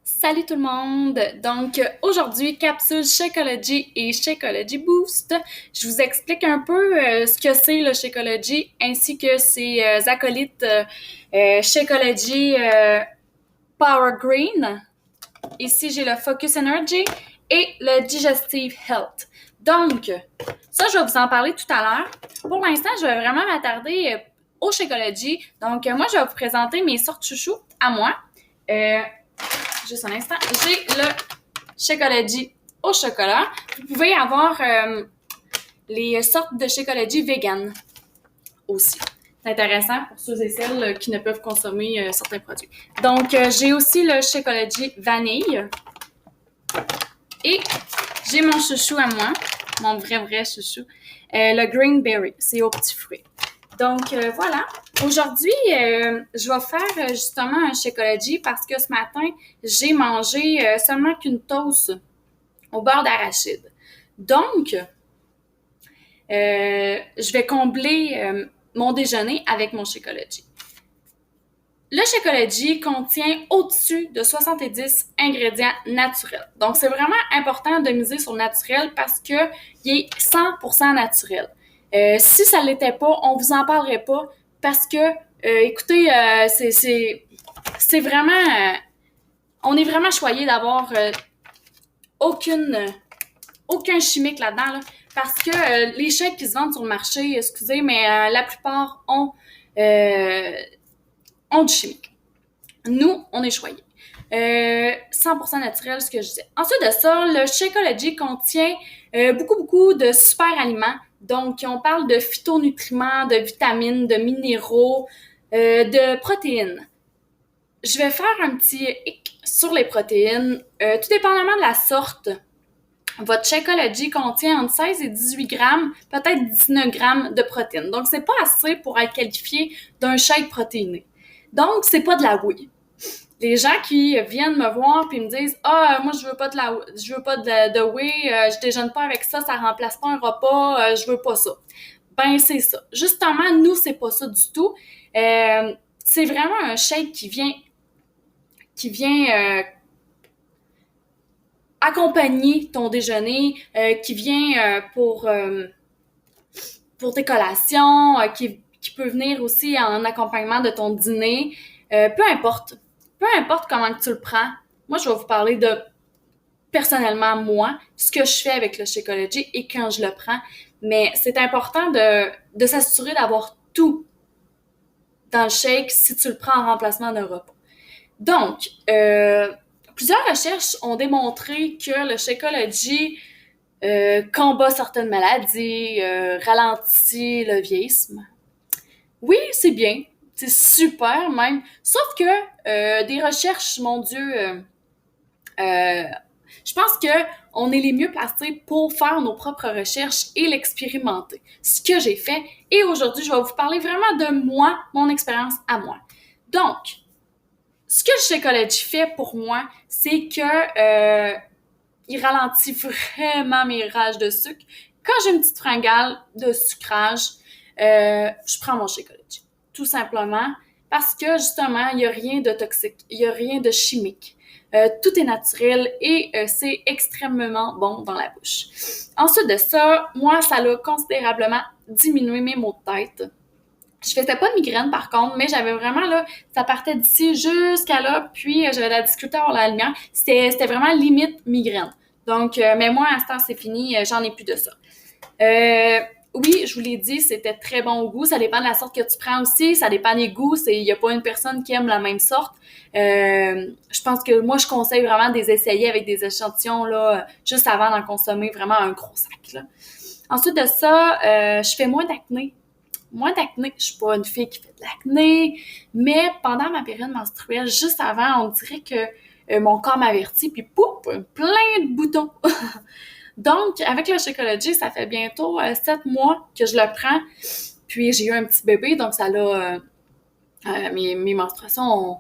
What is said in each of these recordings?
Salut tout le monde! Donc aujourd'hui, capsule Shakeology et Shakeology Boost. Je vous explique un peu ce que c'est le Shakeology ainsi que ses acolytes Shakeology Power Green. Ici, j'ai le Focus Energy et le Digestive Health. Donc, ça, je vais vous en parler tout à l'heure. Pour l'instant, je vais vraiment m'attarder au Shakeology. Donc, moi, je vais vous présenter mes sortes chouchous à moi. Juste un instant. J'ai le Shakeology au chocolat. Vous pouvez avoir les sortes de Shakeology vegan aussi. C'est intéressant pour ceux et celles qui ne peuvent consommer certains produits. Donc, j'ai aussi le Shakeology vanille. Et j'ai mon chouchou à moi, mon vrai chouchou, le Green Berry. C'est aux petits fruits. Donc, voilà. Aujourd'hui, je vais faire justement un Shakeology parce que ce matin, j'ai mangé seulement qu'une toast au beurre d'arachide. Donc, je vais combler mon déjeuner avec mon Shakeology. Le Shakeology contient au-dessus de 70 ingrédients naturels. Donc, c'est vraiment important de miser sur le naturel parce qu'il est 100% naturel. Si ça ne l'était pas, on vous en parlerait pas parce que, écoutez, c'est vraiment... on est vraiment choyé d'avoir aucun chimique là-dedans, là, parce que les shakes qui se vendent sur le marché, excusez, mais la plupart ont du chimique. Nous, on est choyés. 100% naturel, ce que je disais. Ensuite de ça, le Shakeology contient beaucoup de super aliments. Donc, on parle de phytonutriments, de vitamines, de minéraux, de protéines. Je vais faire un petit hic sur les protéines. Tout dépendamment de la sorte, votre Shakeology contient entre 16 et 18 grammes, peut-être 19 grammes de protéines. Donc, c'est pas assez pour être qualifié d'un shake protéiné. Donc, c'est pas de la whey. Les gens qui viennent me voir puis me disent moi je veux pas de whey, je déjeune pas avec ça, ça remplace pas un repas, je veux pas ça. Ben c'est ça. Justement, nous c'est pas ça du tout. C'est vraiment un shake qui vient accompagner ton déjeuner, qui vient pour tes collations, qui peut venir aussi en accompagnement de ton dîner. Peu importe. Peu importe comment tu le prends. Moi, je vais vous parler de, personnellement, moi, ce que je fais avec le Shakeology et quand je le prends. Mais c'est important de s'assurer d'avoir tout dans le shake si tu le prends en remplacement d'un repas. Donc, plusieurs recherches ont démontré que le Shakeology combat certaines maladies, ralentit le vieillissement. Oui, c'est bien. C'est super même. Sauf que des recherches, mon Dieu, euh, je pense que on est les mieux placés pour faire nos propres recherches et l'expérimenter. Ce que j'ai fait. Et aujourd'hui, je vais vous parler vraiment de moi, mon expérience à moi. Donc, ce que le Shakeology fait pour moi, c'est que il ralentit vraiment mes rages de sucre. Quand j'ai une petite fringale de sucrage, je prends mon Shakeology. Tout simplement parce que, justement, il n'y a rien de toxique, il n'y a rien de chimique. Tout est naturel et c'est extrêmement bon dans la bouche. Ensuite de ça, moi, ça a considérablement diminué mes maux de tête. Je faisais pas de migraine par contre, mais j'avais vraiment là, ça partait d'ici jusqu'à là, puis j'avais de la difficulté à avoir la lumière. C'était vraiment limite migraine. Donc, mais moi, à ce temps, c'est fini, j'en ai plus de ça. Oui, je vous l'ai dit, c'était très bon au goût. Ça dépend de la sorte que tu prends aussi. Ça dépend des goûts. Il y a pas une personne qui aime la même sorte. Je pense que moi, je conseille vraiment de les essayer avec des échantillons là, juste avant d'en consommer vraiment un gros sac. Là. Ensuite de ça, je fais moins d'acné. Je suis pas une fille qui fait de l'acné, mais pendant ma période menstruelle, juste avant, on dirait que mon corps m'avertit, puis pouf, plein de boutons. Donc, avec le Shakeology, ça fait bientôt 7 mois que je le prends. Puis j'ai eu un petit bébé, donc ça l'a mes menstruations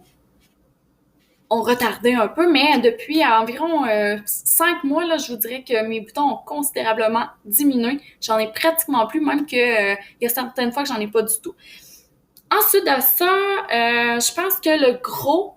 ont retardé un peu, mais depuis environ 5 mois, là, je vous dirais que mes boutons ont considérablement diminué. J'en ai pratiquement plus, même que il y a certaines fois que j'en ai pas du tout. Ensuite de ça, je pense que le gros